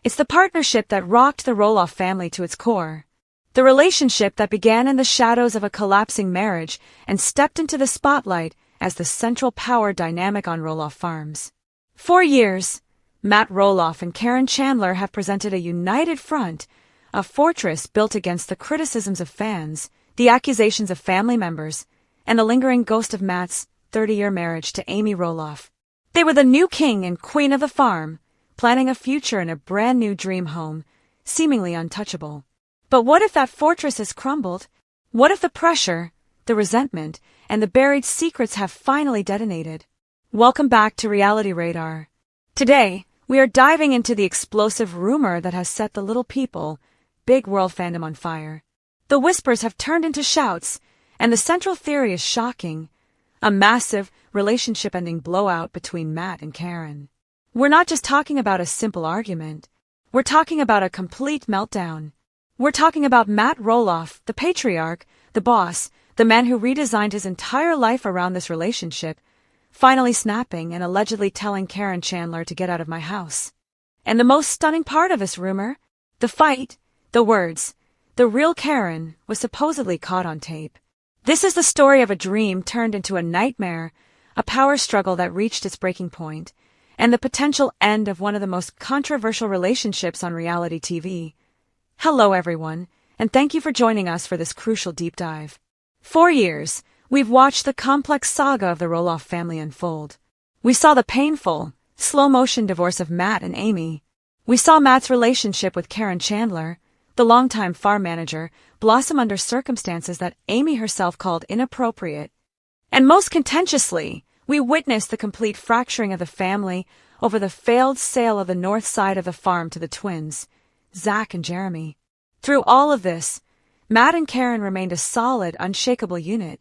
It's the partnership that rocked the Roloff family to its core. The relationship that began in the shadows of a collapsing marriage and stepped into the spotlight as the central power dynamic on Roloff Farms. For years, Matt Roloff and Caryn Chandler have presented a united front, a fortress built against the criticisms of fans, the accusations of family members, and the lingering ghost of Matt's 30-year marriage to Amy Roloff. They were the new king and queen of the farm, planning a future in a brand-new dream home, seemingly untouchable. But what if that fortress has crumbled? What if the pressure, the resentment, and the buried secrets have finally detonated? Welcome back to Reality Radar. Today, we are diving into the explosive rumor that has set the little people, big world fandom on fire. The whispers have turned into shouts, and the central theory is shocking: a massive, relationship-ending blowout between Matt and Caryn. We're not just talking about a simple argument. We're talking about a complete meltdown. We're talking about Matt Roloff, the patriarch, the boss, the man who redesigned his entire life around this relationship, finally snapping and allegedly telling Caryn Chandler to get out of my house. And the most stunning part of this rumor? The fight, the words. The real Caryn was supposedly caught on tape. This is the story of a dream turned into a nightmare, a power struggle that reached its breaking point, and the potential end of one of the most controversial relationships on reality TV. Hello everyone, and thank you for joining us for this crucial deep dive. For years, we've watched the complex saga of the Roloff family unfold. We saw the painful, slow-motion divorce of Matt and Amy. We saw Matt's relationship with Caryn Chandler, the longtime farm manager, blossom under circumstances that Amy herself called inappropriate. And most contentiously, we witnessed the complete fracturing of the family over the failed sale of the north side of the farm to the twins, Zach and Jeremy. Through all of this, Matt and Caryn remained a solid, unshakable unit.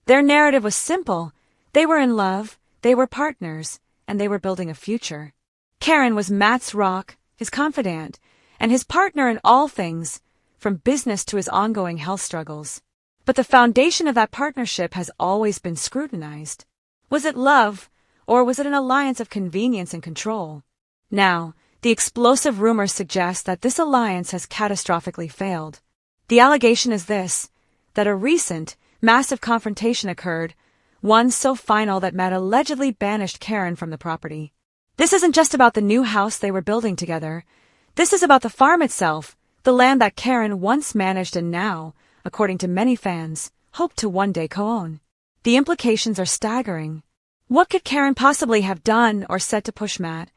Their narrative was simple. They were in love, they were partners, and they were building a future. Caryn was Matt's rock, his confidant, and his partner in all things, from business to his ongoing health struggles. But the foundation of that partnership has always been scrutinized. Was it love, or was it an alliance of convenience and control? Now, the explosive rumors suggest that this alliance has catastrophically failed. The allegation is this: that a recent, massive confrontation occurred, one so final that Matt allegedly banished Caryn from the property. This isn't just about the new house they were building together. This is about the farm itself, the land that Caryn once managed and now, according to many fans, hoped to one day co-own. The implications are staggering. What could Caryn possibly have done or said to push Matt,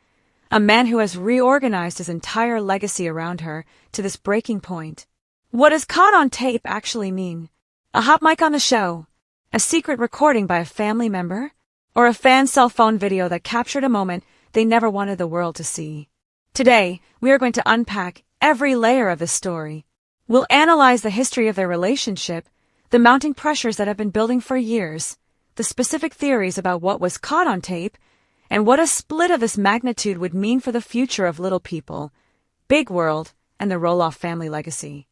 a man who has reorganized his entire legacy around her, to this breaking point? What does caught on tape actually mean? A hot mic on the show? A secret recording by a family member? Or a fan's cell phone video that captured a moment they never wanted the world to see? Today, we are going to unpack every layer of this story. We'll analyze the history of their relationship, the mounting pressures that have been building for years, the specific theories about what was caught on tape, and what a split of this magnitude would mean for the future of little people, big world, and the Roloff family legacy.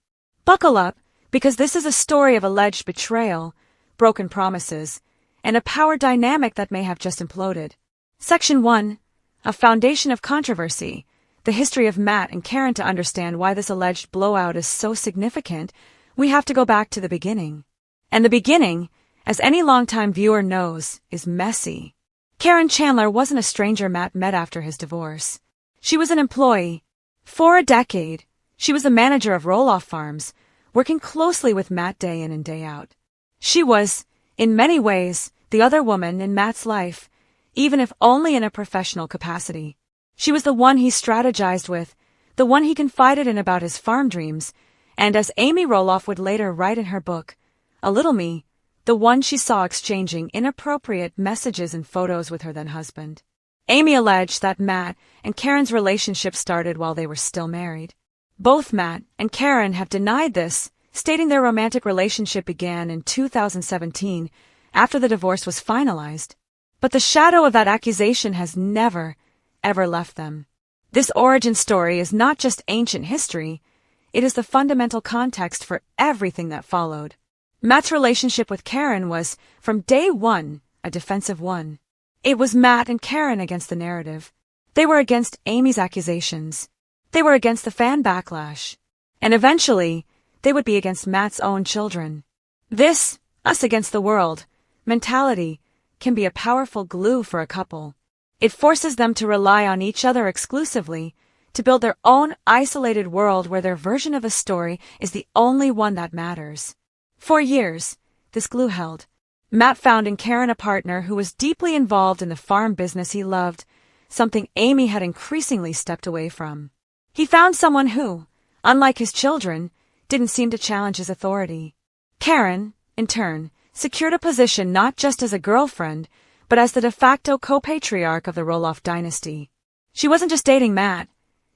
Buckle up, because this is a story of alleged betrayal, broken promises, and a power dynamic that may have just imploded. Section 1. A foundation of controversy. The history of Matt and Caryn. To understand why this alleged blowout is so significant, we have to go back to the beginning. And the beginning, as any longtime viewer knows, is messy. Caryn Chandler wasn't a stranger Matt met after his divorce. She was an employee. For a decade, she was the manager of Roloff Farms, working closely with Matt day in and day out. She was, in many ways, the other woman in Matt's life, even if only in a professional capacity. She was the one he strategized with, the one he confided in about his farm dreams, and as Amy Roloff would later write in her book, A Little Me, the one she saw exchanging inappropriate messages and photos with her then-husband. Amy alleged that Matt and Caryn's relationship started while they were still married. Both Matt and Caryn have denied this, stating their romantic relationship began in 2017, after the divorce was finalized. But the shadow of that accusation has never, ever left them. This origin story is not just ancient history, it is the fundamental context for everything that followed. Matt's relationship with Caryn was, from day one, a defensive one. It was Matt and Caryn against the narrative. They were against Amy's accusations. They were against the fan backlash. And eventually, they would be against Matt's own children. This, us against the world, mentality can be a powerful glue for a couple. It forces them to rely on each other exclusively, to build their own isolated world where their version of a story is the only one that matters. For years, this glue held. Matt found in Caryn a partner who was deeply involved in the farm business he loved, something Amy had increasingly stepped away from. He found someone who, unlike his children, didn't seem to challenge his authority. Caryn, in turn, secured a position not just as a girlfriend, but as the de facto co-patriarch of the Roloff dynasty. She wasn't just dating Matt,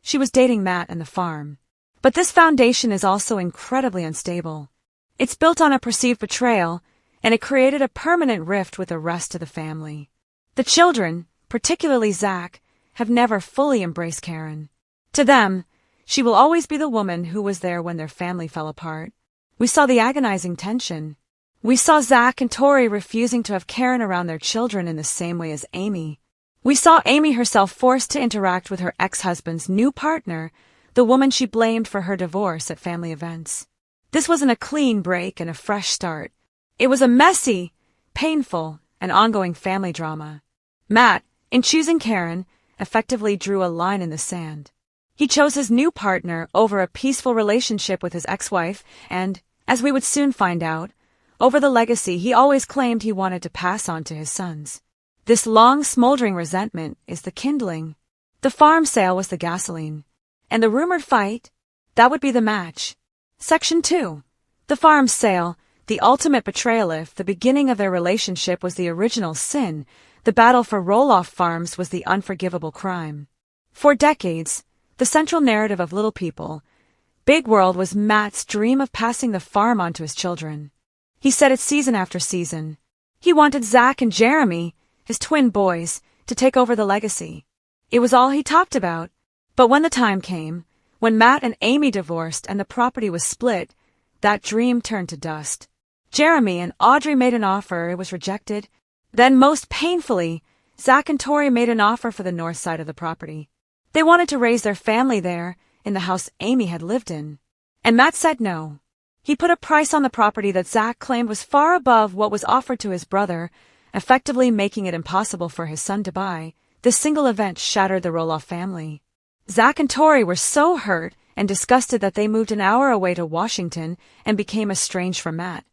she was dating Matt and the farm. But this foundation is also incredibly unstable. It's built on a perceived betrayal, and it created a permanent rift with the rest of the family. The children, particularly Zach, have never fully embraced Caryn. To them, she will always be the woman who was there when their family fell apart. We saw the agonizing tension. We saw Zach and Tori refusing to have Caryn around their children in the same way as Amy. We saw Amy herself forced to interact with her ex-husband's new partner, the woman she blamed for her divorce at family events. This wasn't a clean break and a fresh start. It was a messy, painful, and ongoing family drama. Matt, in choosing Caryn, effectively drew a line in the sand. He chose his new partner over a peaceful relationship with his ex-wife and, as we would soon find out, over the legacy he always claimed he wanted to pass on to his sons. This long, smoldering resentment is the kindling. The farm sale was the gasoline. And the rumored fight, that would be the match. Section 2. The farm sale, the ultimate betrayal. If the beginning of their relationship was the original sin, the battle for Roloff Farms was the unforgivable crime. For decades, the central narrative of Little People, Big World was Matt's dream of passing the farm on to his children. He said it season after season. He wanted Zach and Jeremy, his twin boys, to take over the legacy. It was all he talked about. But when the time came, when Matt and Amy divorced and the property was split, that dream turned to dust. Jeremy and Audrey made an offer, it was rejected. Then, most painfully, Zach and Tori made an offer for the north side of the property. They wanted to raise their family there, in the house Amy had lived in. And Matt said no. He put a price on the property that Zach claimed was far above what was offered to his brother, effectively making it impossible for his son to buy. This single event shattered the Roloff family. Zach and Tori were so hurt and disgusted that they moved an hour away to Washington and became estranged from Matt.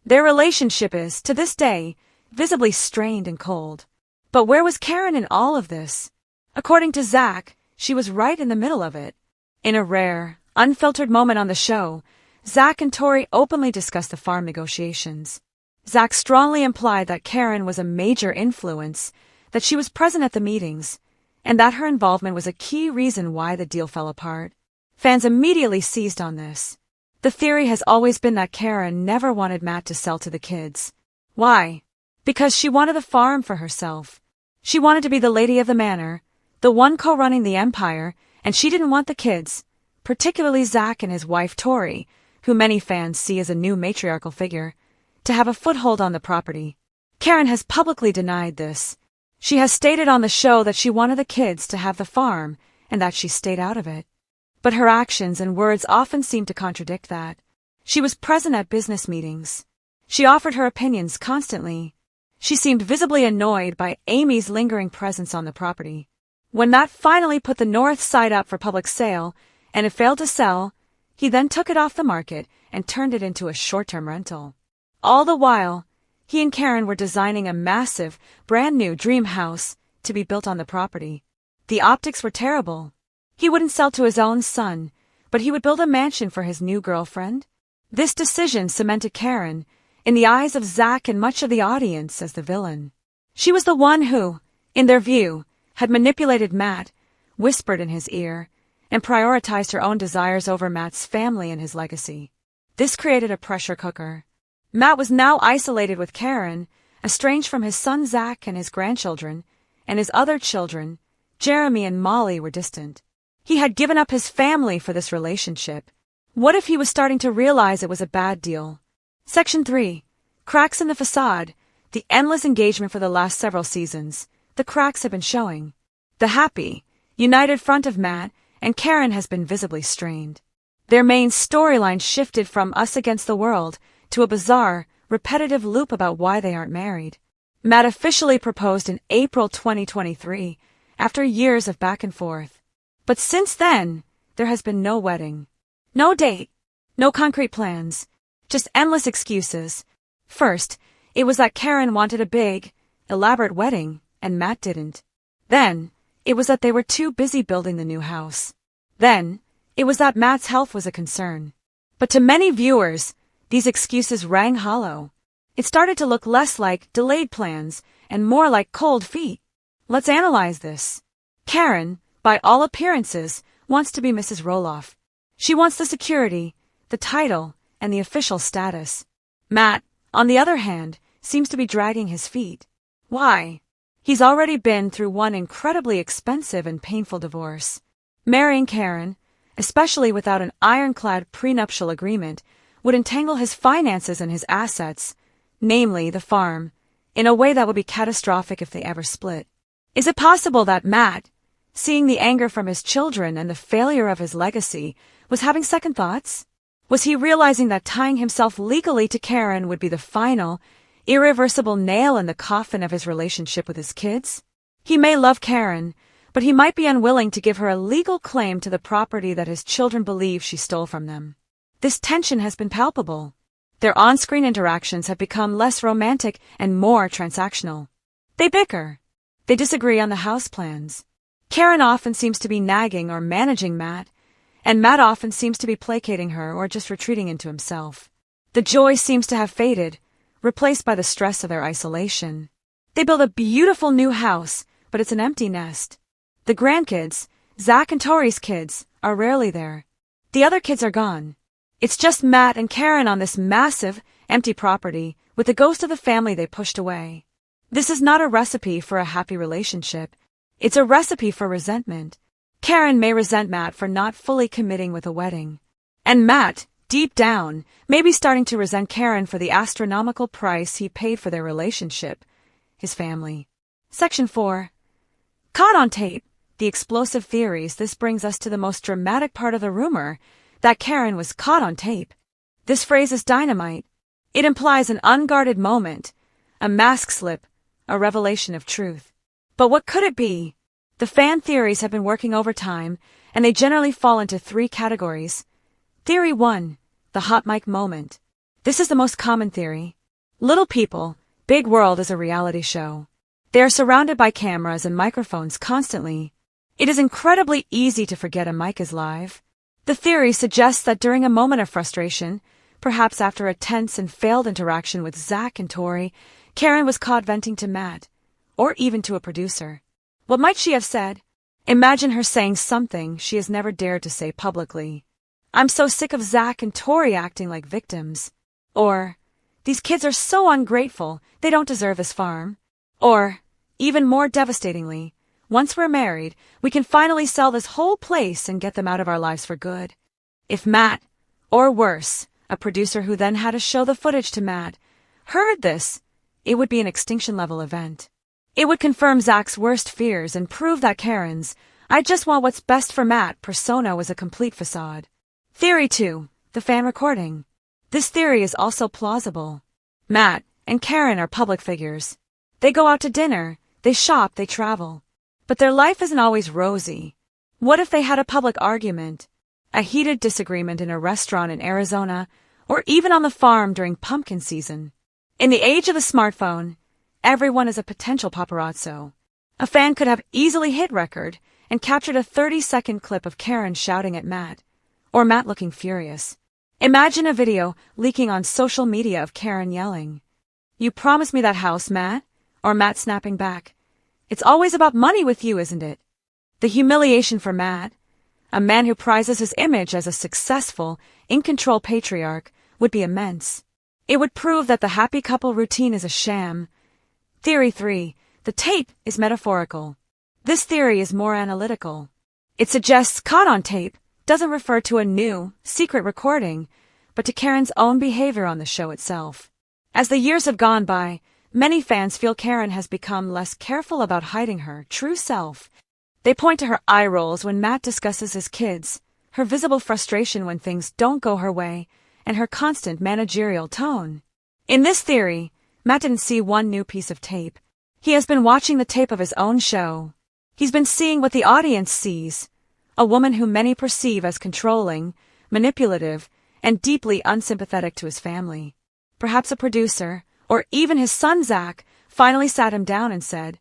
Their relationship is, to this day, visibly strained and cold. But where was Caryn in all of this? According to Zach, she was right in the middle of it. In a rare, unfiltered moment on the show, Zach and Tori openly discussed the farm negotiations. Zach strongly implied that Caryn was a major influence, that she was present at the meetings, and that her involvement was a key reason why the deal fell apart. Fans immediately seized on this. The theory has always been that Caryn never wanted Matt to sell to the kids. Why? Because she wanted the farm for herself. She wanted to be the lady of the manor, the one co-running the empire, and she didn't want the kids, particularly Zach and his wife Tori, who many fans see as a new matriarchal figure, to have a foothold on the property. Caryn has publicly denied this. She has stated on the show that she wanted the kids to have the farm and that she stayed out of it. But her actions and words often seem to contradict that. She was present at business meetings. She offered her opinions constantly. She seemed visibly annoyed by Amy's lingering presence on the property. When Matt finally put the north side up for public sale, and it failed to sell, he then took it off the market and turned it into a short-term rental. All the while, he and Caryn were designing a massive, brand-new dream house to be built on the property. The optics were terrible. He wouldn't sell to his own son, but he would build a mansion for his new girlfriend. This decision cemented Caryn, in the eyes of Zach and much of the audience, as the villain. She was the one who, in their view, had manipulated Matt, whispered in his ear, and prioritized her own desires over Matt's family and his legacy. This created a pressure cooker. Matt was now isolated with Caryn, estranged from his son Zach and his grandchildren, and his other children, Jeremy and Molly, were distant. He had given up his family for this relationship. What if he was starting to realize it was a bad deal? Section 3. Cracks in the facade. The endless engagement for the last several seasons. The cracks have been showing. The happy, united front of Matt and Caryn has been visibly strained. Their main storyline shifted from us against the world to a bizarre, repetitive loop about why they aren't married. Matt officially proposed in April 2023, after years of back and forth. But since then, there has been no wedding. No date. No concrete plans. Just endless excuses. First, it was that Caryn wanted a big, elaborate wedding, and Matt didn't. Then, it was that they were too busy building the new house. Then, it was that Matt's health was a concern. But to many viewers, these excuses rang hollow. It started to look less like delayed plans and more like cold feet. Let's analyze this. Caryn, by all appearances, wants to be Mrs. Roloff. She wants the security, the title, and the official status. Matt, on the other hand, seems to be dragging his feet. Why? He's already been through one incredibly expensive and painful divorce. Marrying Caryn, especially without an ironclad prenuptial agreement, would entangle his finances and his assets, namely the farm, in a way that would be catastrophic if they ever split. Is it possible that Matt, seeing the anger from his children and the failure of his legacy, was having second thoughts? Was he realizing that tying himself legally to Caryn would be the final, irreversible nail in the coffin of his relationship with his kids? He may love Caryn, but he might be unwilling to give her a legal claim to the property that his children believe she stole from them. This tension has been palpable. Their on-screen interactions have become less romantic and more transactional. They bicker. They disagree on the house plans. Caryn often seems to be nagging or managing Matt, and Matt often seems to be placating her or just retreating into himself. The joy seems to have faded, replaced by the stress of their isolation. They build a beautiful new house, but it's an empty nest. The grandkids, Zach and Tori's kids, are rarely there. The other kids are gone. It's just Matt and Caryn on this massive, empty property with the ghost of the family they pushed away. This is not a recipe for a happy relationship. It's a recipe for resentment. Caryn may resent Matt for not fully committing with a wedding. And Matt, deep down, may be starting to resent Caryn for the astronomical price he paid for their relationship, his family. Section 4. Caught on tape. The explosive theories. This brings us to the most dramatic part of the rumor, that Caryn was caught on tape. This phrase is dynamite. It implies an unguarded moment, a mask slip, a revelation of truth. But what could it be? The fan theories have been working overtime, and they generally fall into 3 categories. Theory 1, the hot mic moment. This is the most common theory. Little people, big world is a reality show. They are surrounded by cameras and microphones constantly. It is incredibly easy to forget a mic is live. The theory suggests that during a moment of frustration, perhaps after a tense and failed interaction with Zach and Tori, Caryn was caught venting to Matt, or even to a producer. What might she have said? Imagine her saying something she has never dared to say publicly. I'm so sick of Zach and Tori acting like victims. Or, these kids are so ungrateful, they don't deserve this farm. Or, even more devastatingly, once we're married, we can finally sell this whole place and get them out of our lives for good. If Matt, or worse, a producer who then had to show the footage to Matt, heard this, it would be an extinction-level event. It would confirm Zach's worst fears and prove that Caryn's "I just want what's best for Matt" persona was a complete facade. Theory 2, the fan recording. This theory is also plausible. Matt and Caryn are public figures. They go out to dinner, they shop, they travel. But their life isn't always rosy. What if they had a public argument, a heated disagreement in a restaurant in Arizona, or even on the farm during pumpkin season? In the age of the smartphone, everyone is a potential paparazzo. A fan could have easily hit record and captured a 30-second clip of Caryn shouting at Matt, or Matt looking furious. Imagine a video leaking on social media of Caryn yelling, "You promised me that house, Matt," or Matt snapping back, "It's always about money with you, isn't it?" The humiliation for Matt, a man who prizes his image as a successful, in-control patriarch, would be immense. It would prove that the happy couple routine is a sham. Theory 3, the tape is metaphorical. This theory is more analytical. It suggests caught on tape doesn't refer to a new, secret recording, but to Caryn's own behavior on the show itself. As the years have gone by, many fans feel Caryn has become less careful about hiding her true self. They point to her eye rolls when Matt discusses his kids, her visible frustration when things don't go her way, and her constant managerial tone. In this theory, Matt didn't see one new piece of tape. He has been watching the tape of his own show. He's been seeing what the audience sees, a woman who many perceive as controlling, manipulative, and deeply unsympathetic to his family. Perhaps a producer, or even his son Zach, finally sat him down and said,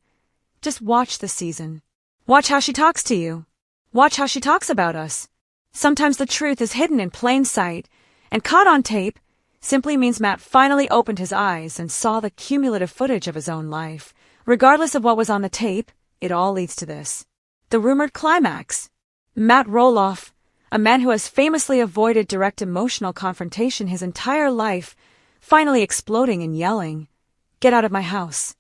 "Just watch this season. Watch how she talks to you. Watch how she talks about us." Sometimes the truth is hidden in plain sight, and caught on tape simply means Matt finally opened his eyes and saw the cumulative footage of his own life. Regardless of what was on the tape, it all leads to this. The rumored climax. Matt Roloff, a man who has famously avoided direct emotional confrontation his entire life, finally exploding and yelling, "Get out of my house."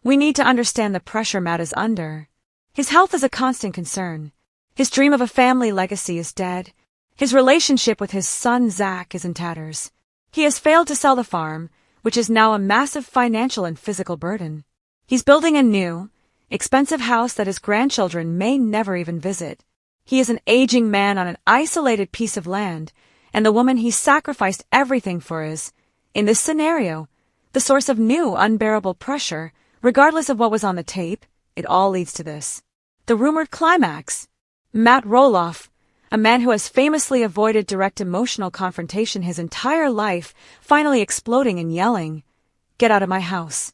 We need to understand the pressure Matt is under. His health is a constant concern. His dream of a family legacy is dead. His relationship with his son Zach is in tatters. He has failed to sell the farm, which is now a massive financial and physical burden. He's building a new, expensive house that his grandchildren may never even visit. He is an aging man on an isolated piece of land, and the woman he sacrificed everything for is, in this scenario, the source of new unbearable pressure. Regardless of what was on the tape, it all leads to this. The rumored climax. Matt Roloff, a man who has famously avoided direct emotional confrontation his entire life, finally exploding and yelling, "Get out of my house."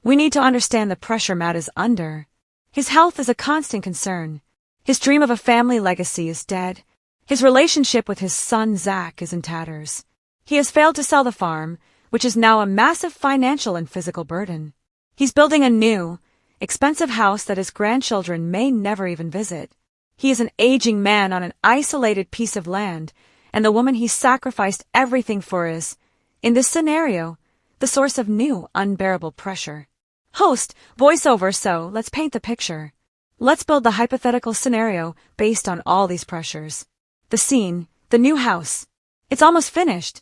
We need to understand the pressure Matt is under. His health is a constant concern. His dream of a family legacy is dead. His relationship with his son Zach is in tatters. He has failed to sell the farm, which is now a massive financial and physical burden. He's building a new, expensive house that his grandchildren may never even visit. He is an aging man on an isolated piece of land, and the woman he sacrificed everything for is, in this scenario, the source of new unbearable pressure. Host, voiceover. So let's paint the picture. Let's build the hypothetical scenario based on all these pressures. The scene, the new house. It's almost finished,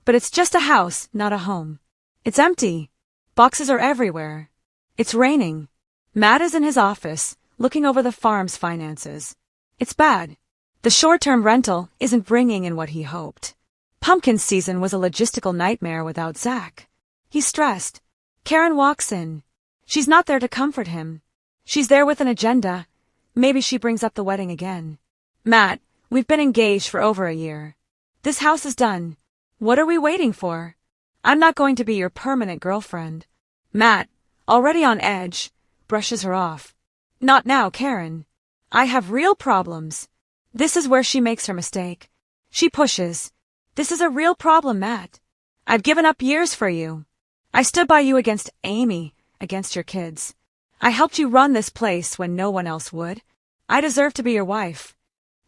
but it's just a house, not a home. It's empty. Boxes are everywhere. It's raining. Matt is in his office, looking over the farm's finances. It's bad. The short-term rental isn't bringing in what he hoped. Pumpkin season was a logistical nightmare without Zach. He's stressed. Caryn walks in. She's not there to comfort him. She's there with an agenda. Maybe she brings up the wedding again. "Matt, we've been engaged for over a year. This house is done. What are we waiting for? I'm not going to be your permanent girlfriend." Matt, already on edge, brushes her off. "Not now, Caryn. I have real problems." This is where she makes her mistake. She pushes. "This is a real problem, Matt. I've given up years for you. I stood by you against Amy, against your kids. I helped you run this place when no one else would. I deserve to be your wife."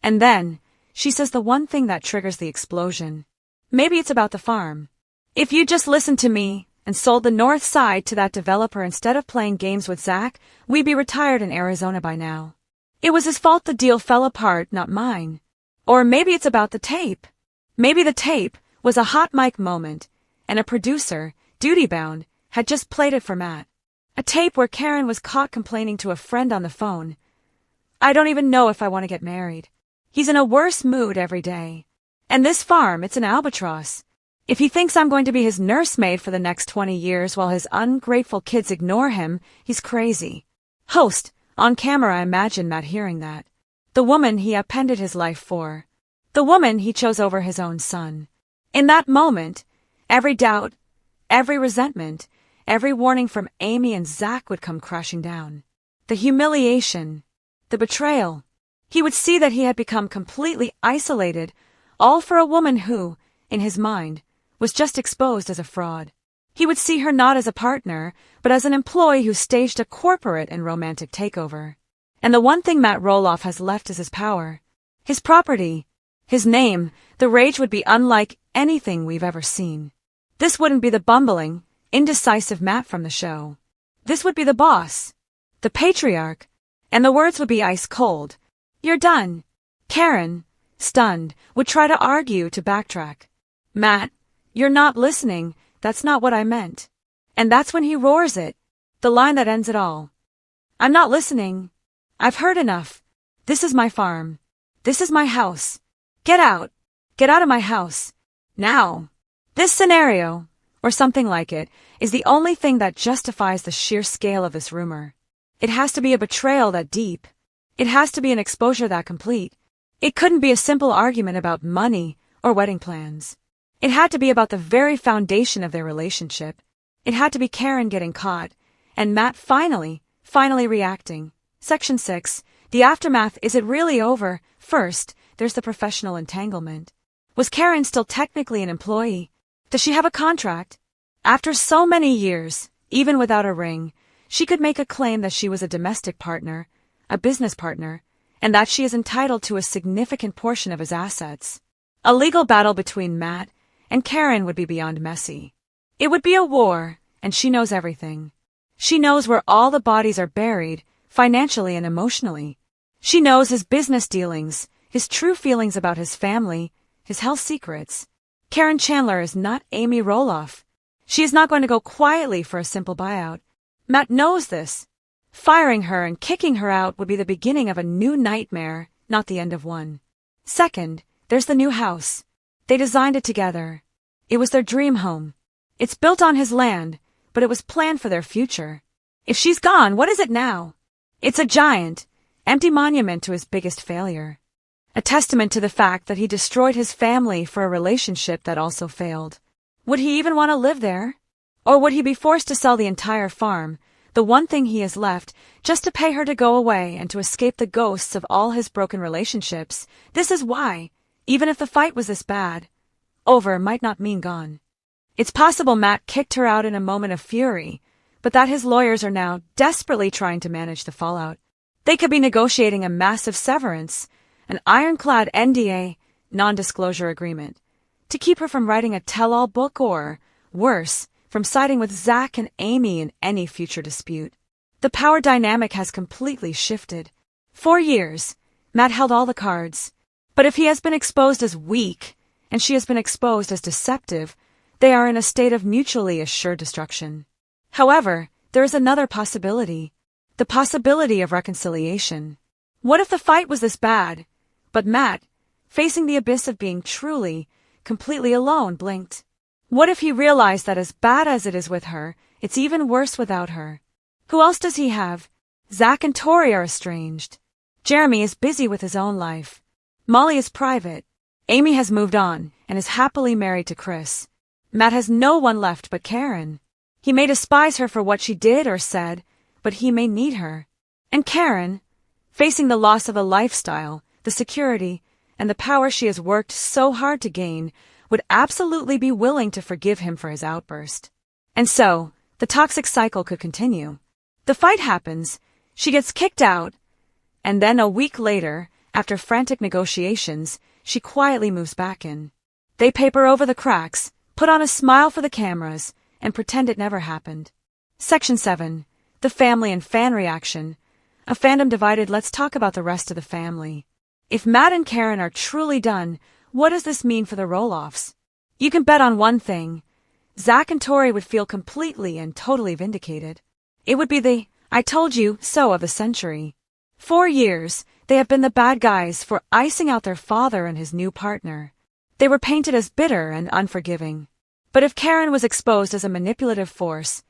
And then, she says the one thing that triggers the explosion. "Maybe it's about the farm. If you just listened to me and sold the north side to that developer instead of playing games with Zach, we'd be retired in Arizona by now. It was his fault the deal fell apart, not mine." Or maybe it's about the tape. Maybe the tape was a hot mic moment, and a producer, duty-bound, had just played it for Matt. A tape where Caryn was caught complaining to a friend on the phone, "I don't even know if I want to get married. He's in a worse mood every day. And this farm, it's an albatross. If he thinks I'm going to be his nursemaid for the next 20 years while his ungrateful kids ignore him, he's crazy." Host, on camera. I imagine Matt hearing that. The woman he upended his life for. The woman he chose over his own son. In that moment, every doubt, every resentment, every warning from Amy and Zach would come crashing down. The humiliation, the betrayal. He would see that he had become completely isolated, all for a woman who, in his mind, was just exposed as a fraud. He would see her not as a partner, but as an employee who staged a corporate and romantic takeover. And the one thing Matt Roloff has left is his power, his property, his name. The rage would be unlike anything we've ever seen. This wouldn't be the bumbling, indecisive Matt from the show. This would be the boss, the patriarch, and the words would be ice cold. "You're done." Caryn, stunned, would try to argue, to backtrack. "Matt, you're not listening. That's not what I meant." And that's when he roars it, the line that ends it all. "I'm not listening. I've heard enough. This is my farm. This is my house. Get out. Get out of my house. Now. This scenario, or something like it, is the only thing that justifies the sheer scale of this rumor. It has to be a betrayal that deep. It has to be an exposure that complete. It couldn't be a simple argument about money or wedding plans. It had to be about the very foundation of their relationship. It had to be Caryn getting caught, and Matt finally reacting. Section 6. The aftermath. Is it really over? First, there's the professional entanglement. Was Caryn still technically an employee? Does she have a contract? After so many years, even without a ring, she could make a claim that she was a domestic partner, a business partner, and that she is entitled to a significant portion of his assets. A legal battle between Matt and Caryn would be beyond messy. It would be a war, and she knows everything. She knows where all the bodies are buried, financially and emotionally. She knows his business dealings, his true feelings about his family, his health secrets. Caryn Chandler is not Amy Roloff. She is not going to go quietly for a simple buyout. Matt knows this. Firing her and kicking her out would be the beginning of a new nightmare, not the end of one. Second, there's the new house. They designed it together. It was their dream home. It's built on his land, but it was planned for their future. If she's gone, what is it now? It's a giant, empty monument to his biggest failure. A testament to the fact that he destroyed his family for a relationship that also failed. Would he even want to live there? Or would he be forced to sell the entire farm, the one thing he has left, just to pay her to go away and to escape the ghosts of all his broken relationships? This is why, even if the fight was this bad, over might not mean gone. It's possible Matt kicked her out in a moment of fury, but that his lawyers are now desperately trying to manage the fallout. They could be negotiating a massive severance, an ironclad NDA, non-disclosure agreement, to keep her from writing a tell-all book or, worse, from siding with Zach and Amy in any future dispute. The power dynamic has completely shifted. For years, Matt held all the cards. But if he has been exposed as weak, and she has been exposed as deceptive, they are in a state of mutually assured destruction. However, there is another possibility. The possibility of reconciliation. What if the fight was this bad, but Matt, facing the abyss of being truly, completely alone, blinked? What if he realized that as bad as it is with her, it's even worse without her? Who else does he have? Zach and Tori are estranged. Jeremy is busy with his own life. Molly is private. Amy has moved on and is happily married to Chris. Matt has no one left but Caryn. He may despise her for what she did or said, but he may need her. And Caryn, facing the loss of a lifestyle, the security, and the power she has worked so hard to gain, would absolutely be willing to forgive him for his outburst. And so, the toxic cycle could continue. The fight happens, she gets kicked out, and then a week later, after frantic negotiations, she quietly moves back in. They paper over the cracks, put on a smile for the cameras, and pretend it never happened. Section 7. The family and fan reaction. A fandom divided. Let's talk about the rest of the family. If Matt and Caryn are truly done, what does this mean for the Roloffs? You can bet on one thing. Zach and Tori would feel completely and totally vindicated. It would be the "I told you so" of the century. For years, they have been the bad guys for icing out their father and his new partner. They were painted as bitter and unforgiving. But if Caryn was exposed as a manipulative force,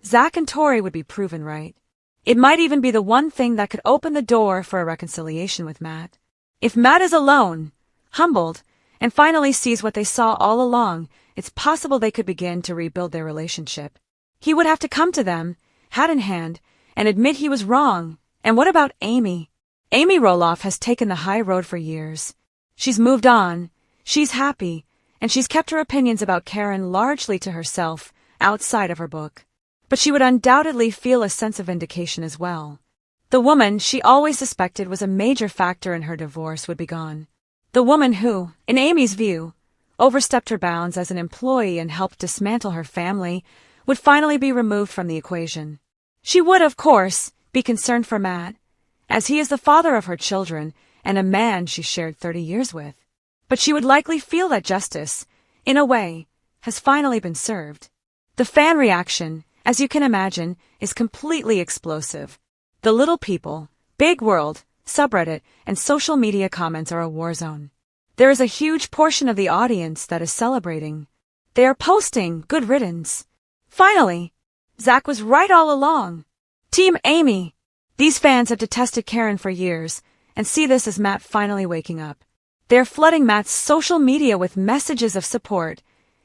Zach and Tori would be proven right. It might even be the one thing that could open the door for a reconciliation with Matt. If Matt is alone, humbled, and finally sees what they saw all along, it's possible they could begin to rebuild their relationship. He would have to come to them, hat in hand, and admit he was wrong. And what about Amy? Amy Roloff has taken the high road for years. She's moved on, she's happy, and she's kept her opinions about Caryn largely to herself, outside of her book. But she would undoubtedly feel a sense of vindication as well. The woman she always suspected was a major factor in her divorce would be gone. The woman who, in Amy's view, overstepped her bounds as an employee and helped dismantle her family, would finally be removed from the equation. She would, of course, be concerned for Matt, as he is the father of her children and a man she shared 30 years with. But she would likely feel that justice, in a way, has finally been served. The fan reaction, as you can imagine, is completely explosive. The little people, big world, subreddit, and social media comments are a war zone. There is a huge portion of the audience that is celebrating. They are posting, "Good riddance. Finally! Zach was right all along. Team Amy." These fans have detested Caryn for years and see this as Matt finally waking up. They are flooding Matt's social media with messages of support,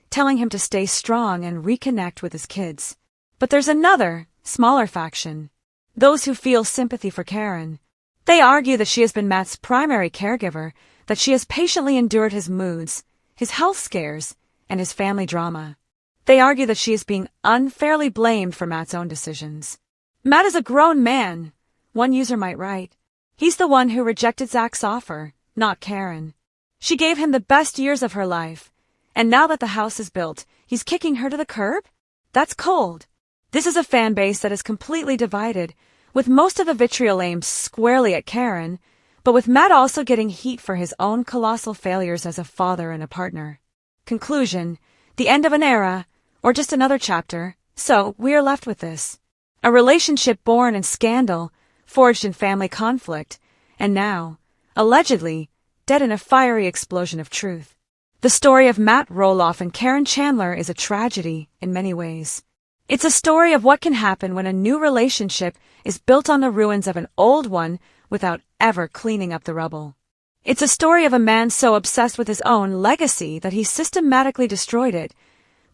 telling him to stay strong and reconnect with his kids. But there's another, smaller faction. Those who feel sympathy for Caryn. They argue that she has been Matt's primary caregiver, that she has patiently endured his moods, his health scares, and his family drama. They argue that she is being unfairly blamed for Matt's own decisions. Matt is a grown man, one user might write. He's the one who rejected Zach's offer, not Caryn. She gave him the best years of her life, and now that the house is built, he's kicking her to the curb? That's cold. This is a fan base that is completely divided, with most of the vitriol aimed squarely at Caryn, but with Matt also getting heat for his own colossal failures as a father and a partner. Conclusion: the end of an era, or just another chapter, so we are left with this. A relationship born in scandal, forged in family conflict, and now, allegedly, dead in a fiery explosion of truth. The story of Matt Roloff and Caryn Chandler is a tragedy in many ways. It's a story of what can happen when a new relationship is built on the ruins of an old one without ever cleaning up the rubble. It's a story of a man so obsessed with his own legacy that he systematically destroyed it,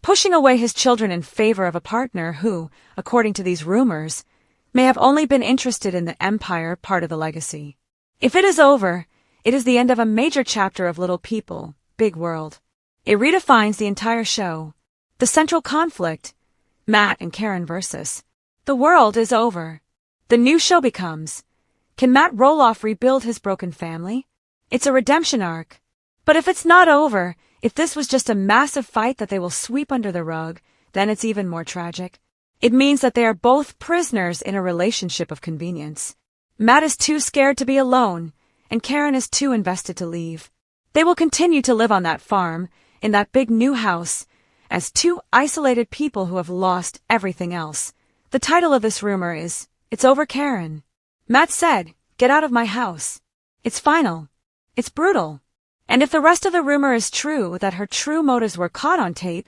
pushing away his children in favor of a partner who, according to these rumors, may have only been interested in the empire part of the legacy. If it is over, it is the end of a major chapter of Little People, Big World. It redefines the entire show. The central conflict, Matt and Caryn versus the world, is over. The new show becomes, can Matt Roloff rebuild his broken family? It's a redemption arc. But if it's not over, if this was just a massive fight that they will sweep under the rug, then it's even more tragic. It means that they are both prisoners in a relationship of convenience. Matt is too scared to be alone, and Caryn is too invested to leave. They will continue to live on that farm, in that big new house, as two isolated people who have lost everything else. The title of this rumor is, "It's Over, Caryn." Matt said, "Get out of my house." It's final. It's brutal. And if the rest of the rumor is true, that her true motives were caught on tape,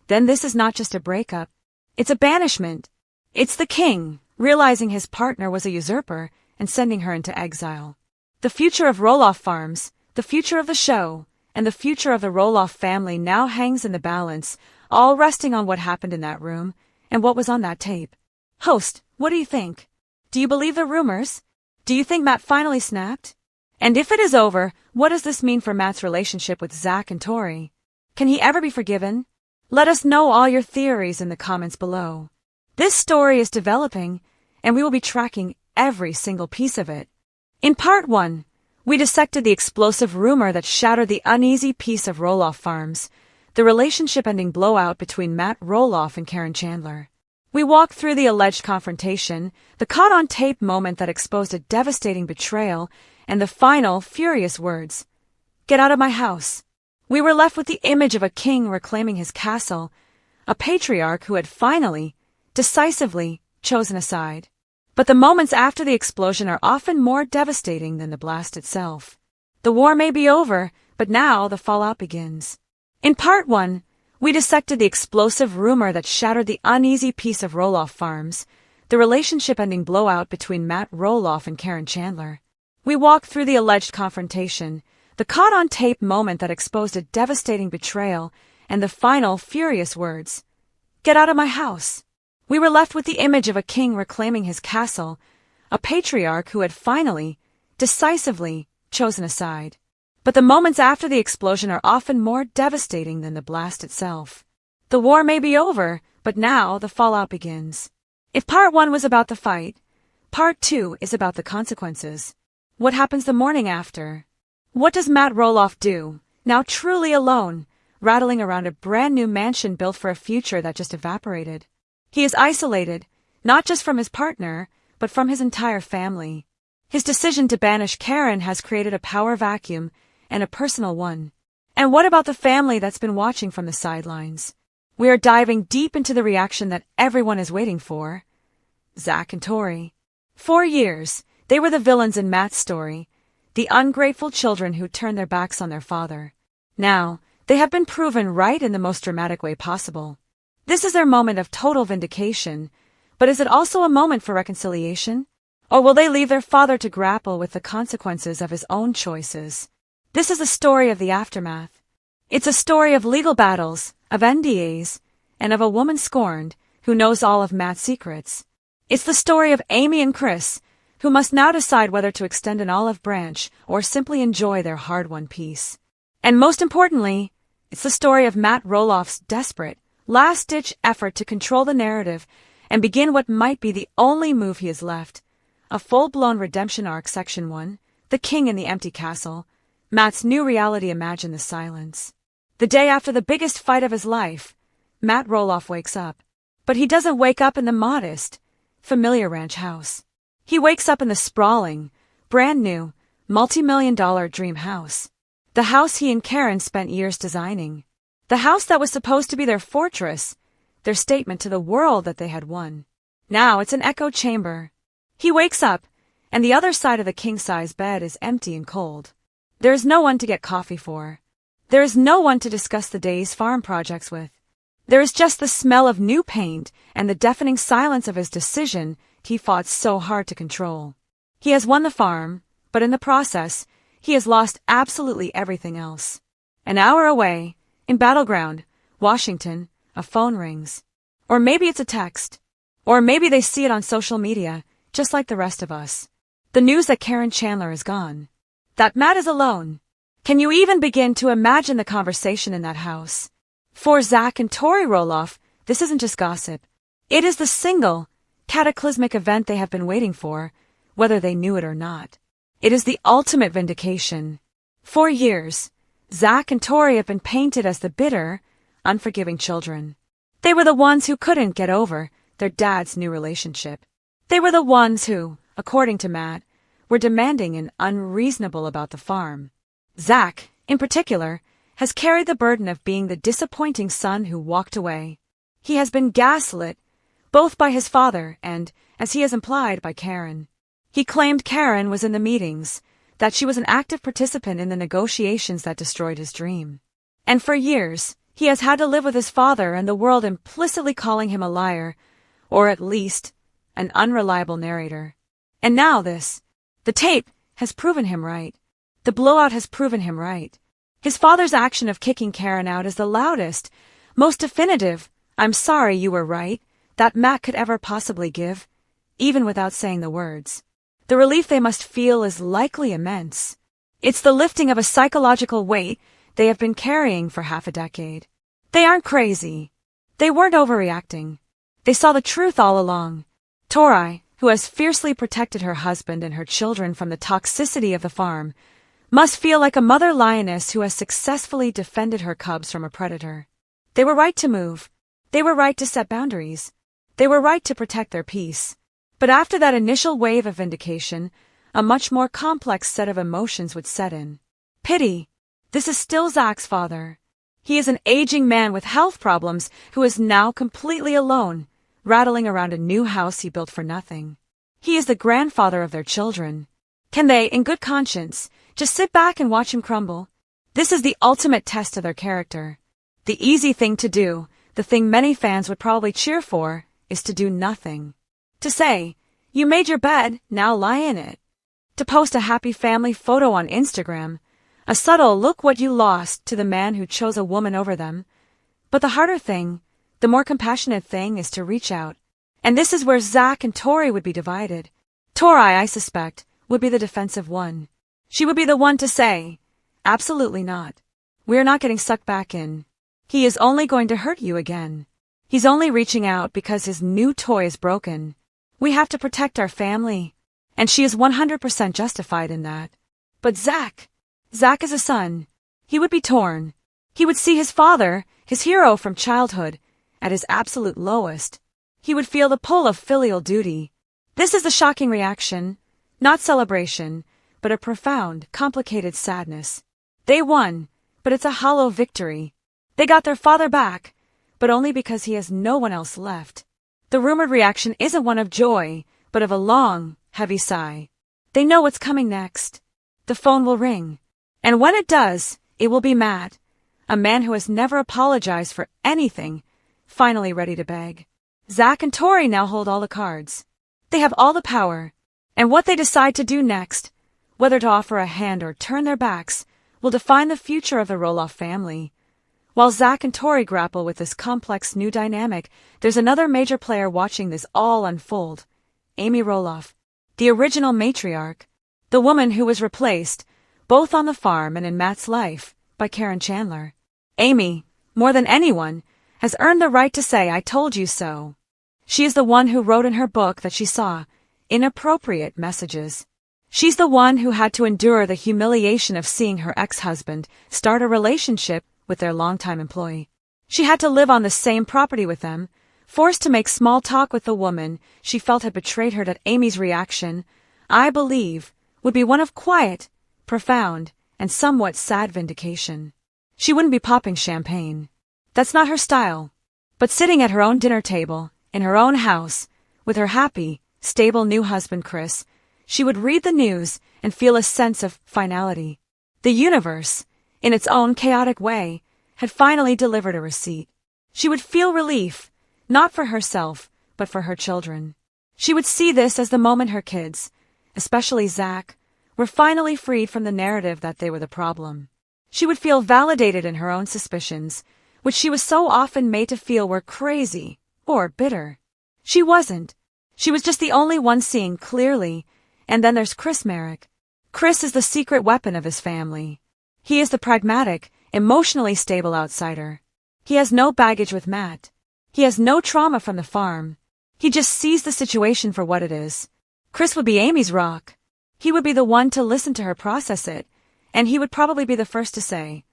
then this is not just a breakup. It's a banishment. It's the king, realizing his partner was a usurper and sending her into exile. The future of Roloff Farms, the future of the show, and the future of the Roloff family now hangs in the balance, all resting on what happened in that room and what was on that tape. Host, what do you think? Do you believe the rumors? Do you think Matt finally snapped? And if it is over, what does this mean for Matt's relationship with Zach and Tori? Can he ever be forgiven? Let us know all your theories in the comments below. This story is developing, and we will be tracking every single piece of it. In part 1, we dissected the explosive rumor that shattered the uneasy peace of Roloff Farms, the relationship-ending blowout between Matt Roloff and Caryn Chandler. We walked through the alleged confrontation, the caught-on-tape moment that exposed a devastating betrayal, and the final, furious words, "Get out of my house." We were left with the image of a king reclaiming his castle, a patriarch who had finally, decisively, chosen a side. But the moments after the explosion are often more devastating than the blast itself. The war may be over, but now the fallout begins. In part 1, we dissected the explosive rumor that shattered the uneasy peace of Roloff Farms, the relationship-ending blowout between Matt Roloff and Caryn Chandler. We walked through the alleged confrontation, the caught-on-tape moment that exposed a devastating betrayal, and the final, furious words, "Get out of my house." We were left with the image of a king reclaiming his castle, a patriarch who had finally, decisively, chosen a side. But the moments after the explosion are often more devastating than the blast itself. The war may be over, but now the fallout begins. If part 1 was about the fight, part 2 is about the consequences. What happens the morning after? What does Matt Roloff do, now truly alone, rattling around a brand new mansion built for a future that just evaporated? He is isolated, not just from his partner, but from his entire family. His decision to banish Caryn has created a power vacuum, and a personal one. And what about the family that's been watching from the sidelines? We are diving deep into the reaction that everyone is waiting for. Zach and Tori. For years, They were the villains in Matt's story, the ungrateful children who turned their backs on their father. Now, they have been proven right in the most dramatic way possible. This is their moment of total vindication, but is it also a moment for reconciliation? Or will they leave their father to grapple with the consequences of his own choices? This is a story of the aftermath. It's a story of legal battles, of NDAs, and of a woman scorned who knows all of Matt's secrets. It's the story of Amy and Chris, who must now decide whether to extend an olive branch or simply enjoy their hard-won peace. And most importantly, it's the story of Matt Roloff's desperate, last-ditch effort to control the narrative and begin what might be the only move he has left. A full-blown redemption arc. Section 1, The King in the Empty Castle. Matt's new reality. Imagine the silence. The day after the biggest fight of his life, Matt Roloff wakes up. But he doesn't wake up in the modest, familiar ranch house. He wakes up in the sprawling, brand-new, multi-million-dollar dream house. The house he and Caryn spent years designing. The house that was supposed to be their fortress, their statement to the world that they had won. Now it's an echo chamber. He wakes up, and the other side of the king-size bed is empty and cold. There is no one to get coffee for. There is no one to discuss the day's farm projects with. There is just the smell of new paint and the deafening silence of his decision he fought so hard to control. He has won the farm, but in the process, he has lost absolutely everything else. An hour away, in Battleground, Washington, a phone rings. Or maybe it's a text. Or maybe they see it on social media, just like the rest of us. The news that Caryn Chandler is gone. That Matt is alone. Can you even begin to imagine the conversation in that house? For Zach and Tori Roloff, this isn't just gossip. It is the single, cataclysmic event they have been waiting for, whether they knew it or not. It is the ultimate vindication. For years, Zach and Tori have been painted as the bitter, unforgiving children. They were the ones who couldn't get over their dad's new relationship. They were the ones who, according to Matt, were demanding and unreasonable about the farm. Zach, in particular, has carried the burden of being the disappointing son who walked away. He has been gaslit, both by his father and, as he has implied, by Caryn. He claimed Caryn was in the meetings, that she was an active participant in the negotiations that destroyed his dream. And for years, he has had to live with his father and the world implicitly calling him a liar, or at least, an unreliable narrator. And now this. The tape has proven him right. The blowout has proven him right. His father's action of kicking Caryn out is the loudest, most definitive, "I'm sorry you were right," that Matt could ever possibly give, even without saying the words. The relief they must feel is likely immense. It's the lifting of a psychological weight they have been carrying for half a decade. They aren't crazy. They weren't overreacting. They saw the truth all along. Tori, who has fiercely protected her husband and her children from the toxicity of the farm, must feel like a mother lioness who has successfully defended her cubs from a predator. They were right to move. They were right to set boundaries. They were right to protect their peace. But after that initial wave of vindication, a much more complex set of emotions would set in. Pity. This is still Zach's father. He is an aging man with health problems who is now completely alone, rattling around a new house he built for nothing. He is the grandfather of their children. Can they, in good conscience, just sit back and watch him crumble? This is the ultimate test of their character. The easy thing to do, the thing many fans would probably cheer for, is to do nothing. To say, "You made your bed, now lie in it." To post a happy family photo on Instagram, a subtle "look what you lost" to the man who chose a woman over them. But the harder thing, the more compassionate thing, is to reach out. And this is where Zach and Tori would be divided. Tori, I suspect, would be the defensive one. She would be the one to say, "Absolutely not. We're not getting sucked back in. He is only going to hurt you again. He's only reaching out because his new toy is broken. We have to protect our family." And she is 100% justified in that. But Zach is a son. He would be torn. He would see his father, his hero from childhood, at his absolute lowest. He would feel the pull of filial duty. This is the shocking reaction, not celebration, but a profound, complicated sadness. They won, but it's a hollow victory. They got their father back, but only because he has no one else left. The rumored reaction isn't one of joy, but of a long, heavy sigh. They know what's coming next. The phone will ring. And when it does, it will be Matt, a man who has never apologized for anything, finally ready to beg. Zach and Tori now hold all the cards. They have all the power, and what they decide to do next, whether to offer a hand or turn their backs, will define the future of the Roloff family. While Zach and Tori grapple with this complex new dynamic, there's another major player watching this all unfold. Amy Roloff, the original matriarch, the woman who was replaced, both on the farm and in Matt's life, by Caryn Chandler. Amy, more than anyone, has earned the right to say "I told you so." She is the one who wrote in her book that she saw inappropriate messages. She's the one who had to endure the humiliation of seeing her ex-husband start a relationship with their longtime employee. She had to live on the same property with them, forced to make small talk with the woman she felt had betrayed her. That Amy's reaction, I believe, would be one of quiet, profound, and somewhat sad vindication. She wouldn't be popping champagne. That's not her style. But sitting at her own dinner table, in her own house, with her happy, stable new husband Chris, she would read the news and feel a sense of finality. The universe, in its own chaotic way, had finally delivered a receipt. She would feel relief, not for herself, but for her children. She would see this as the moment her kids, especially Zach, were finally freed from the narrative that they were the problem. She would feel validated in her own suspicions, which she was so often made to feel were crazy or bitter. She wasn't. She was just the only one seeing clearly. And then there's Chris Merrick. Chris is the secret weapon of his family. He is the pragmatic, emotionally stable outsider. He has no baggage with Matt. He has no trauma from the farm. He just sees the situation for what it is. Chris would be Amy's rock. He would be the one to listen to her process it, and he would probably be the first to say,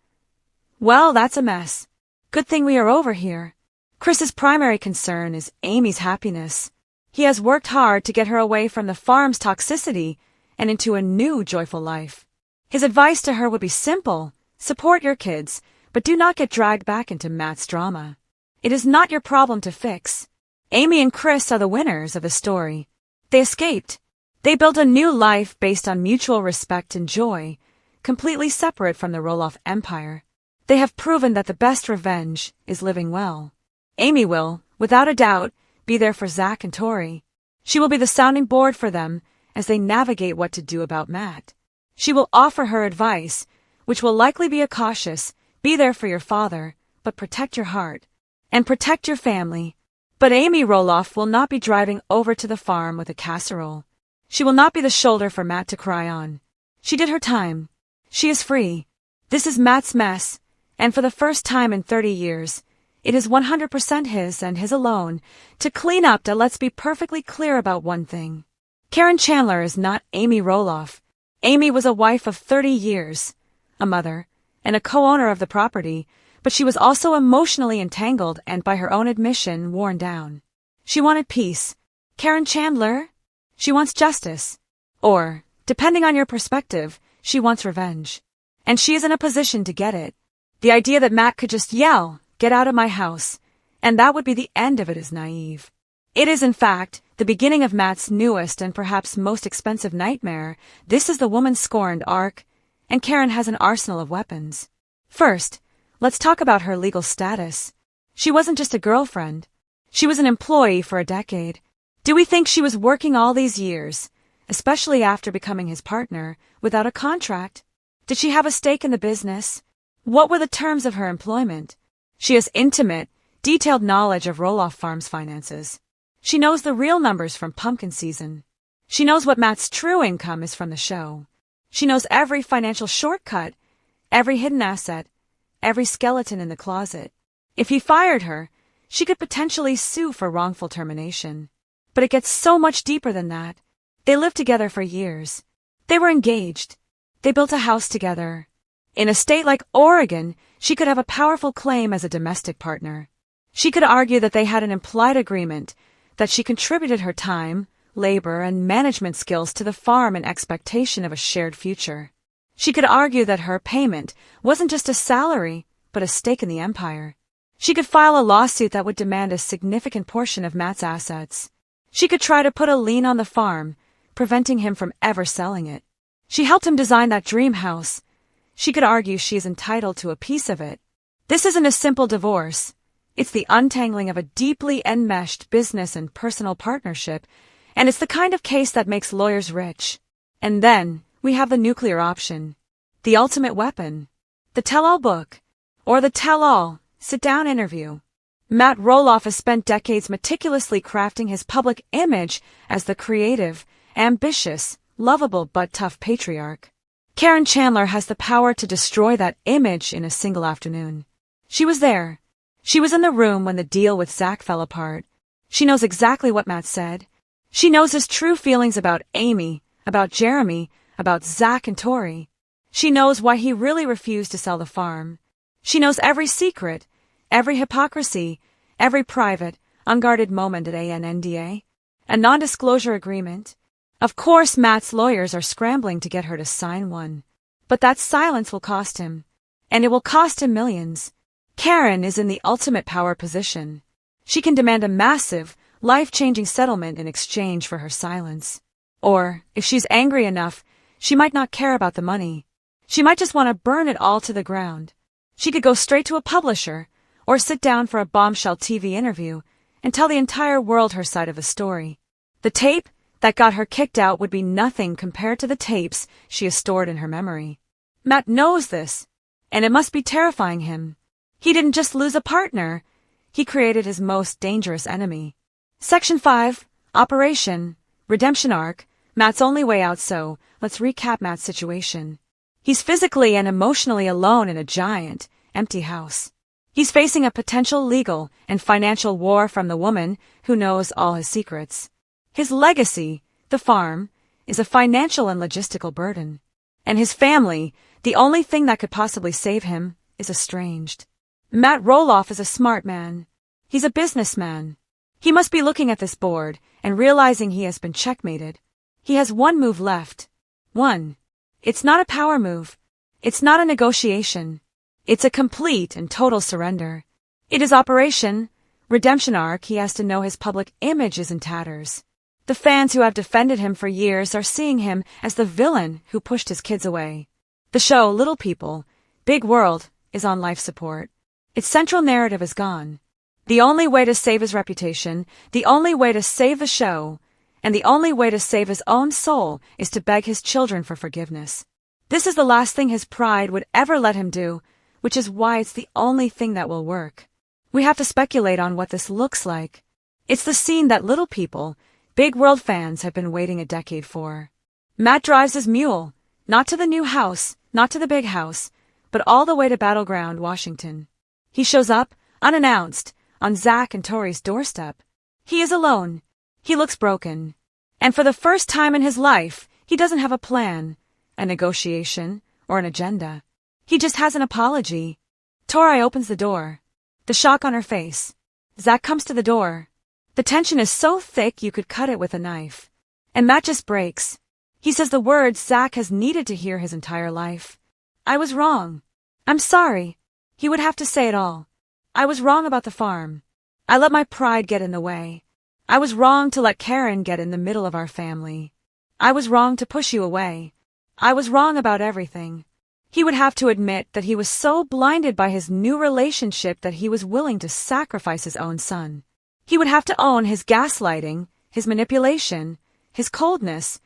"Well, that's a mess. Good thing we are over here." Chris's primary concern is Amy's happiness. He has worked hard to get her away from the farm's toxicity and into a new joyful life. His advice to her would be simple: support your kids, but do not get dragged back into Matt's drama. It is not your problem to fix. Amy and Chris are the winners of the story. They escaped. They built a new life based on mutual respect and joy, completely separate from the Roloff empire. They have proven that the best revenge is living well. Amy will, without a doubt, be there for Zach and Tori. She will be the sounding board for them as they navigate what to do about Matt. She will offer her advice, which will likely be a cautious, be there for your father, but protect your heart, and protect your family. But Amy Roloff will not be driving over to the farm with a casserole. She will not be the shoulder for Matt to cry on. She did her time. She is free. This is Matt's mess, and for the first time in 30 years, it is 100% his and his alone to clean up. Let's be perfectly clear about one thing. Caryn Chandler is not Amy Roloff. Amy was a wife of 30 years, a mother, and a co-owner of the property, but she was also emotionally entangled and, by her own admission, worn down. She wanted peace. Caryn Chandler? She wants justice. Or, depending on your perspective, she wants revenge. And she is in a position to get it. The idea that Matt could just yell, "Get out of my house," and that would be the end of it is naive. It is, in fact, the beginning of Matt's newest and perhaps most expensive nightmare. This is the woman scorned arc, and Caryn has an arsenal of weapons. First, let's talk about her legal status. She wasn't just a girlfriend. She was an employee for a decade. Do we think she was working all these years, especially after becoming his partner, without a contract? Did she have a stake in the business? What were the terms of her employment? She has intimate, detailed knowledge of Roloff Farms' finances. She knows the real numbers from pumpkin season. She knows what Matt's true income is from the show. She knows every financial shortcut, every hidden asset, every skeleton in the closet. If he fired her, she could potentially sue for wrongful termination. But it gets so much deeper than that. They lived together for years. They were engaged. They built a house together. In a state like Oregon, she could have a powerful claim as a domestic partner. She could argue that they had an implied agreement, that she contributed her time, labor, and management skills to the farm in expectation of a shared future. She could argue that her payment wasn't just a salary, but a stake in the empire. She could file a lawsuit that would demand a significant portion of Matt's assets. She could try to put a lien on the farm, preventing him from ever selling it. She helped him design that dream house. She could argue she is entitled to a piece of it. This isn't a simple divorce. It's the untangling of a deeply enmeshed business and personal partnership, and it's the kind of case that makes lawyers rich. And then, we have the nuclear option. The ultimate weapon. The tell-all book. Or the tell-all, sit-down interview. Matt Roloff has spent decades meticulously crafting his public image as the creative, ambitious, lovable but tough patriarch. Caryn Chandler has the power to destroy that image in a single afternoon. She was there. She was in the room when the deal with Zach fell apart. She knows exactly what Matt said. She knows his true feelings about Amy, about Jeremy, about Zach and Tori. She knows why he really refused to sell the farm. She knows every secret, every hypocrisy, every private, unguarded moment at ANNDA. A non-disclosure agreement. Of course Matt's lawyers are scrambling to get her to sign one. But that silence will cost him. And it will cost him millions. Caryn is in the ultimate power position. She can demand a massive, life-changing settlement in exchange for her silence. Or, if she's angry enough, she might not care about the money. She might just want to burn it all to the ground. She could go straight to a publisher, or sit down for a bombshell TV interview, and tell the entire world her side of the story. The tape that got her kicked out would be nothing compared to the tapes she has stored in her memory. Matt knows this, and it must be terrifying him. He didn't just lose a partner, he created his most dangerous enemy. Section 5, Operation, Redemption Arc, Matt's only way out. So, let's recap Matt's situation. He's physically and emotionally alone in a giant, empty house. He's facing a potential legal and financial war from the woman who knows all his secrets. His legacy, the farm, is a financial and logistical burden. And his family, the only thing that could possibly save him, is estranged. Matt Roloff is a smart man. He's a businessman. He must be looking at this board and realizing he has been checkmated. He has one move left. One. It's not a power move. It's not a negotiation. It's a complete and total surrender. It is Operation Redemption Arc. He has to know his public image is in tatters. The fans who have defended him for years are seeing him as the villain who pushed his kids away. The show Little People, Big World is on life support. Its central narrative is gone. The only way to save his reputation, the only way to save the show, and the only way to save his own soul is to beg his children for forgiveness. This is the last thing his pride would ever let him do, which is why it's the only thing that will work. We have to speculate on what this looks like. It's the scene that Little People, Big World fans have been waiting a decade for. Matt drives his mule, not to the new house, not to the big house, but all the way to Battleground, Washington. He shows up, unannounced, on Zach and Tori's doorstep. He is alone. He looks broken. And for the first time in his life, he doesn't have a plan, a negotiation, or an agenda. He just has an apology. Tori opens the door. The shock on her face. Zach comes to the door. The tension is so thick you could cut it with a knife. And Matt just breaks. He says the words Zach has needed to hear his entire life. I was wrong. I'm sorry. He would have to say it all. I was wrong about the farm. I let my pride get in the way. I was wrong to let Caryn get in the middle of our family. I was wrong to push you away. I was wrong about everything. He would have to admit that he was so blinded by his new relationship that he was willing to sacrifice his own son. He would have to own his gaslighting, his manipulation, his coldness.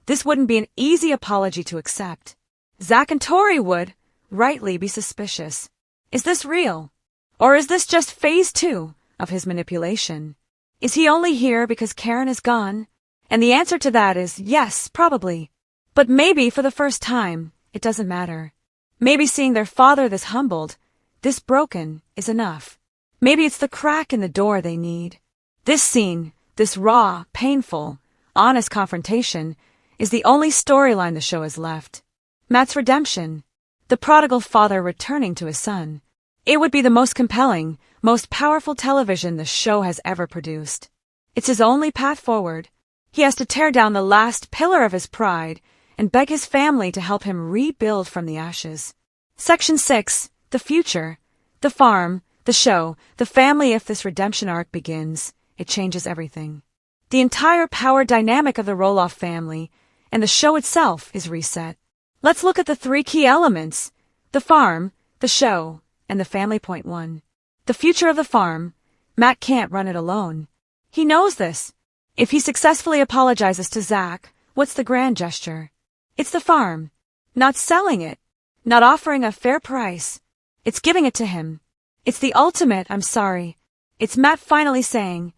This wouldn't be an easy apology to accept. Zach and Tori would, rightly, be suspicious. Is this real? Or is this just phase 2 of his manipulation? Is he only here because Caryn is gone? And the answer to that is yes, probably. But maybe for the first time, it doesn't matter. Maybe seeing their father this humbled, this broken, is enough. Maybe it's the crack in the door they need. This scene, this raw, painful, honest confrontation, is the only storyline the show has left. Matt's redemption. The prodigal father returning to his son. It would be the most compelling, most powerful television the show has ever produced. It's his only path forward. He has to tear down the last pillar of his pride and beg his family to help him rebuild from the ashes. Section 6, the future, the farm, the show, the family. If this redemption arc begins, it changes everything. The entire power dynamic of the Roloff family and the show itself is reset. Let's look at the three key elements: the farm, the show, and the family. Point 1. The future of the farm. Matt can't run it alone. He knows this. If he successfully apologizes to Zach, what's the grand gesture? It's the farm. Not selling it. Not offering a fair price. It's giving it to him. It's the ultimate "I'm sorry." It's Matt finally saying,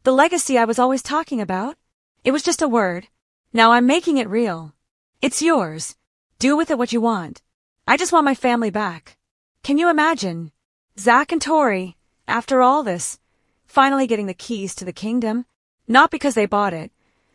"The legacy I was always talking about? It was just a word. Now I'm making it real. It's yours. Do with it what you want. I just want my family back." Can you imagine? Zach and Tori, after all this, finally getting the keys to the kingdom, not because they bought it,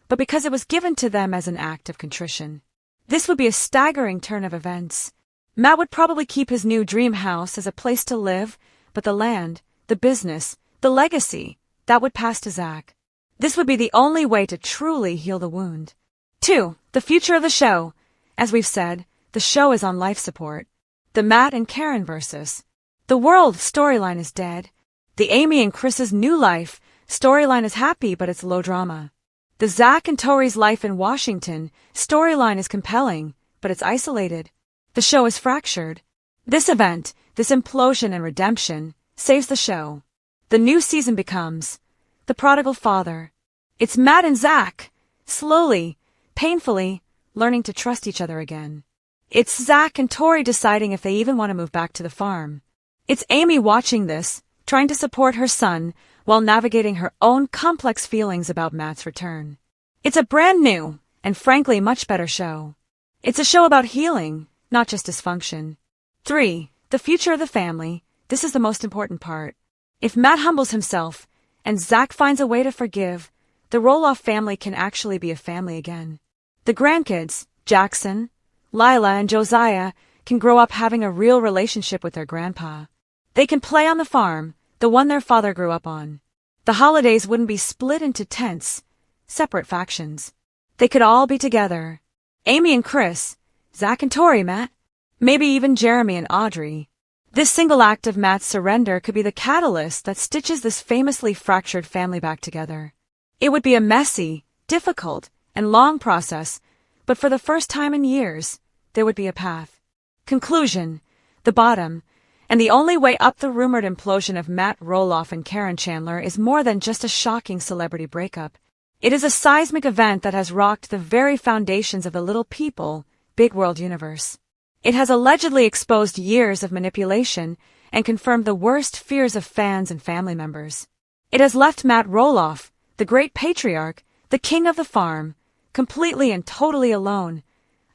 but because it was given to them as an act of contrition. This would be a staggering turn of events. Matt would probably keep his new dream house as a place to live, but the land, the business, the legacy, that would pass to Zach. This would be the only way to truly heal the wound. 2. The future of the show. As we've said, the show is on life support. The Matt and Caryn versus. The world storyline is dead. The Amy and Chris's new life storyline is happy, but it's low drama. The Zach and Tori's life in Washington storyline is compelling, but it's isolated. The show is fractured. This event, this implosion and redemption, saves the show. The new season becomes The Prodigal Father. It's Matt and Zach, slowly, painfully, learning to trust each other again. It's Zach and Tori deciding if they even want to move back to the farm. It's Amy watching this, trying to support her son, while navigating her own complex feelings about Matt's return. It's a brand new, and frankly much better show. It's a show about healing, not just dysfunction. 3. The future of the family. This is the most important part. If Matt humbles himself, and Zach finds a way to forgive, the Roloff family can actually be a family again. The grandkids, Jackson, Lila, and Josiah, can grow up having a real relationship with their grandpa. They can play on the farm, the one their father grew up on. The holidays wouldn't be split into tense, separate factions. They could all be together. Amy and Chris, Zach and Tori, Matt, maybe even Jeremy and Audrey. This single act of Matt's surrender could be the catalyst that stitches this famously fractured family back together. It would be a messy, difficult, and long process, but for the first time in years, there would be a path. Conclusion, the bottom, and the only way up. The rumored implosion of Matt Roloff and Caryn Chandler is more than just a shocking celebrity breakup. It is a seismic event that has rocked the very foundations of the Little People, Big World universe. It has allegedly exposed years of manipulation and confirmed the worst fears of fans and family members. It has left Matt Roloff, the great patriarch, the king of the farm, completely and totally alone,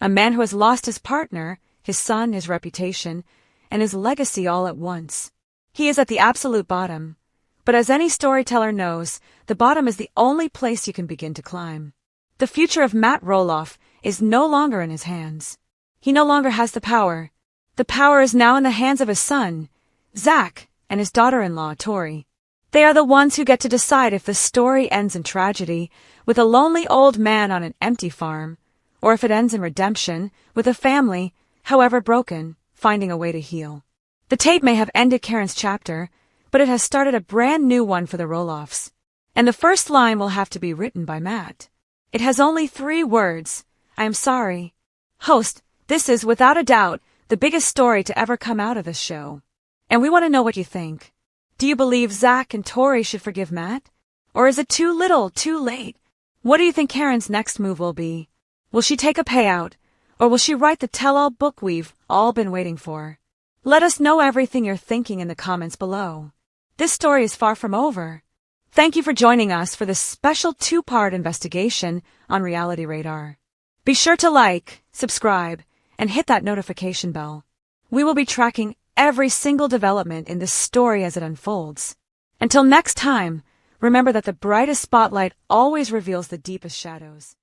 a man who has lost his partner, his son, his reputation, and his legacy all at once. He is at the absolute bottom. But as any storyteller knows, the bottom is the only place you can begin to climb. The future of Matt Roloff is no longer in his hands. He no longer has the power. The power is now in the hands of his son, Zach, and his daughter-in-law, Tori. They are the ones who get to decide if the story ends in tragedy, with a lonely old man on an empty farm, or if it ends in redemption, with a family, however broken, finding a way to heal. The tape may have ended Caryn's chapter, but it has started a brand new one for the Roloffs. And the first line will have to be written by Matt. It has only 3 words: "I am sorry." Host, this is without a doubt the biggest story to ever come out of this show. And we want to know what you think. Do you believe Zach and Tori should forgive Matt? Or is it too little, too late? What do you think Caryn's next move will be? Will she take a payout? Or will she write the tell-all book we've all been waiting for? Let us know everything you're thinking in the comments below. This story is far from over. Thank you for joining us for this special 2-part investigation on Reality Radar. Be sure to like, subscribe, and hit that notification bell. We will be tracking every single development in this story as it unfolds. Until next time, remember that the brightest spotlight always reveals the deepest shadows.